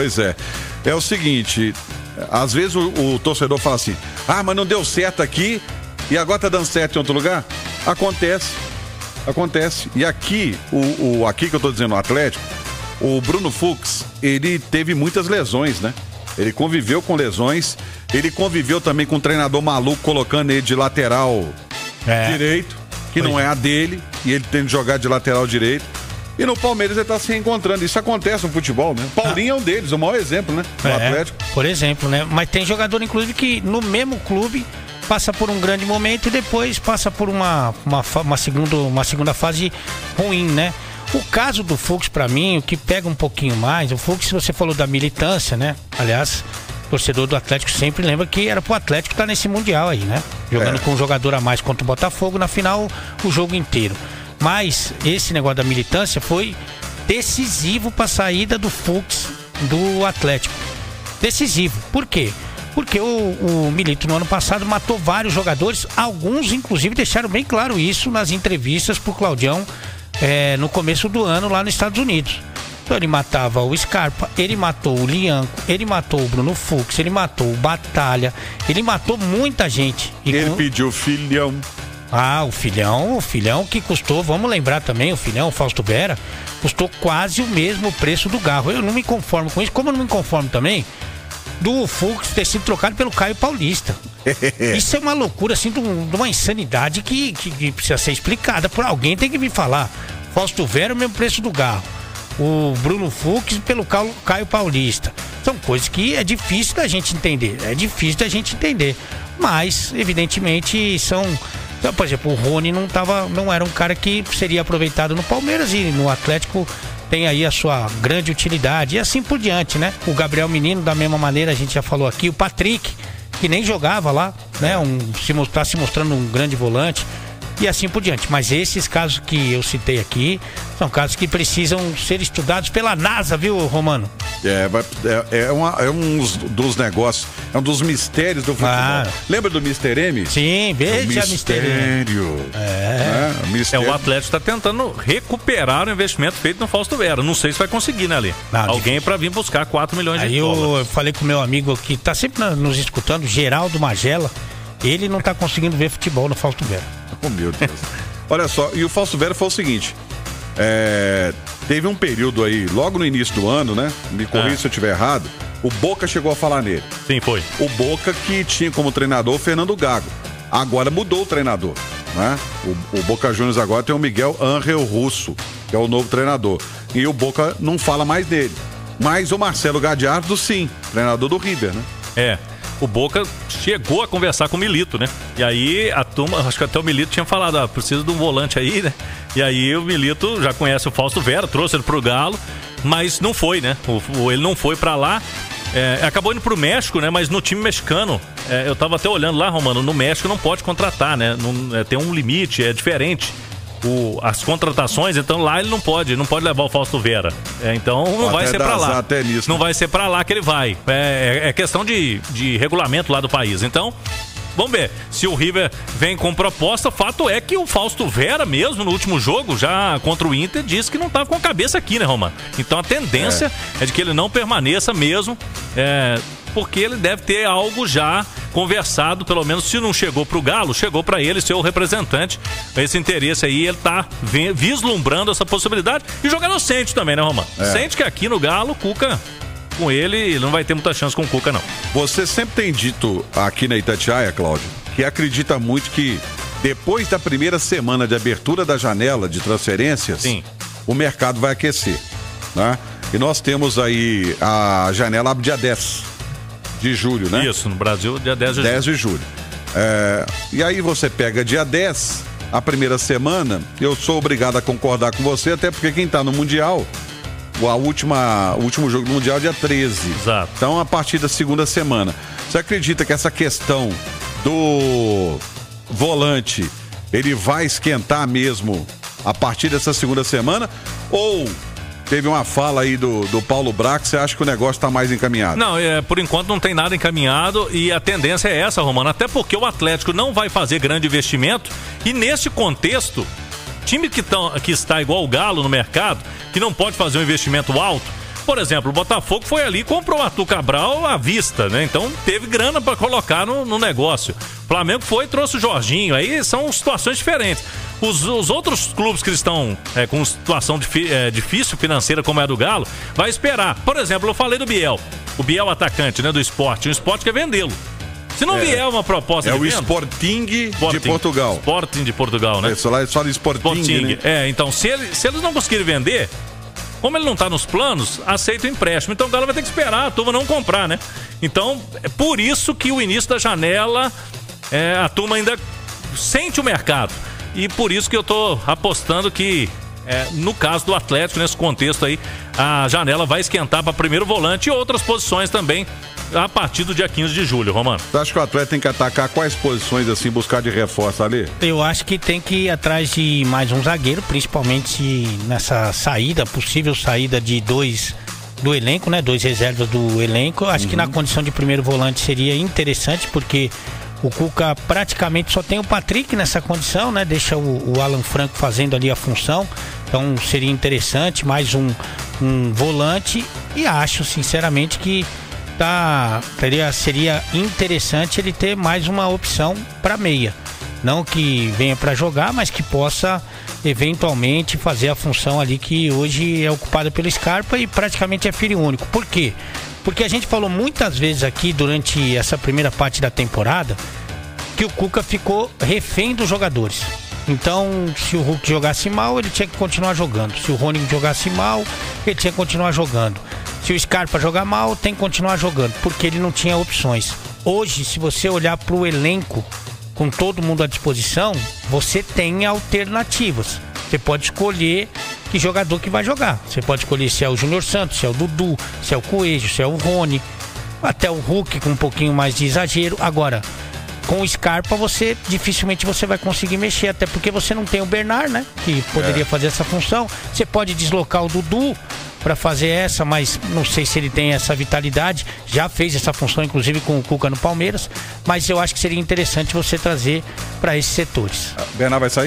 Pois é. É o seguinte, às vezes o torcedor fala assim, mas não deu certo aqui e agora tá dando certo em outro lugar? Acontece. E aqui, aqui que eu tô dizendo, o Atlético, o Bruno Fux, ele teve muitas lesões, né? Ele conviveu com lesões, ele conviveu também com um treinador maluco colocando ele de lateral direito, que não é a dele, e ele tem que jogar de lateral direito. E no Palmeiras ele tá se reencontrando. Isso acontece no futebol, né? Paulinho é um deles, o maior exemplo, né? Do Atlético. Por exemplo, né? Mas tem jogador, inclusive, que no mesmo clube passa por um grande momento e depois passa por uma segunda fase ruim, né? O caso do Fux, pra mim, o que pega um pouquinho mais, o Fux, se você falou da militância, né? Aliás, o torcedor do Atlético sempre lembra que era pro Atlético estar nesse Mundial aí, né? Jogando com um jogador a mais contra o Botafogo, na final, o jogo inteiro. Mas esse negócio da militância foi decisivo para a saída do Fux do Atlético. Decisivo. Por quê? Porque o Milito no ano passado matou vários jogadores, alguns inclusive deixaram bem claro isso nas entrevistas pro Claudião no começo do ano lá nos Estados Unidos. Então ele matava o Scarpa, ele matou o Lianco, ele matou o Bruno Fux, ele matou o Batalha, ele matou muita gente. Ele pediu o Filhão. O filhão que custou, vamos lembrar também, o filhão, o Fausto Vera, custou quase o mesmo preço do Garro. Eu não me conformo com isso, como eu não me conformo também do Fux ter sido trocado pelo Caio Paulista. Isso é uma loucura, assim, de uma insanidade que precisa ser explicada por alguém, tem que vir falar. Fausto Vera, o mesmo preço do Garro. O Bruno Fux pelo Caio Paulista. São coisas que é difícil da gente entender, mas, evidentemente, são... Por exemplo, o Rony não era um cara que seria aproveitado no Palmeiras, e no Atlético tem aí a sua grande utilidade e assim por diante, né? O Gabriel Menino, da mesma maneira, a gente já falou aqui, o Patrick, que nem jogava lá, né? Tá se mostrando um grande volante e assim por diante. Mas esses casos que eu citei aqui são casos que precisam ser estudados pela NASA, viu, Romano? É um dos negócios, é um dos mistérios do futebol. Lembra do Mr. M? Sim, veja Mr. M. O Atlético está tentando recuperar o investimento feito no Fausto Vera. Não sei se vai conseguir, né, Ali? Alguém para vir buscar 4 milhões de dólares. Eu falei com o meu amigo que está sempre nos escutando, Geraldo Magela. Ele não está conseguindo ver futebol no Fausto Vera. Oh, meu Deus. Olha só, e o Fausto Vera foi o seguinte... teve um período aí, logo no início do ano, né? Me corrija se eu estiver errado. O Boca chegou a falar nele. Sim, foi. O Boca que tinha como treinador o Fernando Gago. Agora mudou o treinador, né? O Boca Juniors agora tem o Miguel Ángel Russo, que é o novo treinador. E o Boca não fala mais dele. Mas o Marcelo Gadiardo, sim, treinador do River, né? O Boca chegou a conversar com o Milito, né? E aí a turma, acho que até o Milito tinha falado, precisa de um volante aí, né? E aí o Milito já conhece o Fausto Vera, trouxe ele pro Galo, mas não foi, né? Ele não foi pra lá, acabou indo pro México, né? Mas no time mexicano, eu tava até olhando lá, Romano, no México não pode contratar, né? Tem um limite, é diferente. As contratações, então lá ele não pode levar o Fausto Vera. Então não vai ser pra lá. Não vai ser pra lá que ele vai. É questão de regulamento lá do país. Então, vamos ver. Se o River vem com proposta, fato é que o Fausto Vera mesmo, no último jogo, já contra o Inter, disse que não estava com a cabeça aqui, né, Romano? Então a tendência é de que ele não permaneça mesmo, porque ele deve ter algo já conversado, pelo menos se não chegou pro Galo, chegou para ele ser o representante. Esse interesse aí, ele tá vislumbrando essa possibilidade. E o jogador sente também, né, Romano? Sente que aqui no Galo, Cuca, com ele não vai ter muita chance com o Cuca, não. Você sempre tem dito aqui na Itatiaia, Cláudio, que acredita muito que depois da primeira semana de abertura da janela de transferências, o mercado vai aquecer, né? E nós temos aí a janela abre dia 10 de julho, né? Isso, no Brasil, dia 10 de julho. 10 de julho. E aí você pega dia 10, a primeira semana, eu sou obrigado a concordar com você, até porque quem tá no Mundial, o último jogo do Mundial é dia 13. Exato. Então, a partir da segunda semana. Você acredita que essa questão do volante, ele vai esquentar mesmo a partir dessa segunda semana? Ou teve uma fala aí do Paulo Brax, você acha que o negócio está mais encaminhado? Não, por enquanto não tem nada encaminhado e a tendência é essa, Romano, até porque o Atlético não vai fazer grande investimento e nesse contexto, time que está igual o Galo no mercado, que não pode fazer um investimento alto, Por exemplo, o Botafogo foi ali e comprou o Arthur Cabral à vista, né? Então teve grana para colocar no negócio. O Flamengo foi e trouxe o Jorginho. Aí são situações diferentes. Os outros clubes que estão com situação difícil financeira, como é a do Galo, vai esperar. Por exemplo, eu falei do Biel. O Biel atacante, né, do Sport. O Sport quer vendê-lo. Se não vier uma proposta de venda... É o Sporting de Portugal. Sporting de Portugal, né? Isso lá é só de Sporting, né? Então, se eles não conseguirem vender, como ele não tá nos planos, aceita o empréstimo. Então o Galo vai ter que esperar a turma não comprar, né? Então, é por isso que o início da janela, a turma ainda sente o mercado. E por isso que eu tô apostando que, no caso do Atlético, nesse contexto aí, a janela vai esquentar para primeiro volante e outras posições também a partir do dia 15 de julho, Romano. Você acha que o Atlético tem que atacar quais posições, assim, buscar de reforço ali? Eu acho que tem que ir atrás de mais um zagueiro, principalmente nessa possível saída de dois do elenco, né? 2 reservas do elenco. Acho que na condição de primeiro volante seria interessante, porque o Cuca praticamente só tem o Patrick nessa condição, né? Deixa o Alan Franco fazendo ali a função. Então seria interessante, mais um volante. E acho, sinceramente, que seria interessante ele ter mais uma opção para meia. Não que venha para jogar, mas que possa eventualmente fazer a função ali que hoje é ocupada pelo Scarpa e praticamente é filho único. Por quê? Porque a gente falou muitas vezes aqui durante essa primeira parte da temporada que o Cuca ficou refém dos jogadores. Então, se o Hulk jogasse mal, ele tinha que continuar jogando. Se o Rony jogasse mal, ele tinha que continuar jogando. Se o Scarpa jogar mal, tem que continuar jogando, porque ele não tinha opções. Hoje, se você olhar para o elenco, com todo mundo à disposição, você tem alternativas. Você pode escolher que jogador que vai jogar. Você pode escolher se é o Júnior Santos, se é o Dudu, se é o Coelho, se é o Rony, até o Hulk com um pouquinho mais de exagero. Agora, com o Scarpa, dificilmente você vai conseguir mexer, até porque você não tem o Bernard, né? Que poderia fazer essa função. Você pode deslocar o Dudu para fazer essa, mas não sei se ele tem essa vitalidade. Já fez essa função, inclusive, com o Cuca no Palmeiras. Mas eu acho que seria interessante você trazer para esses setores. Bernard vai sair?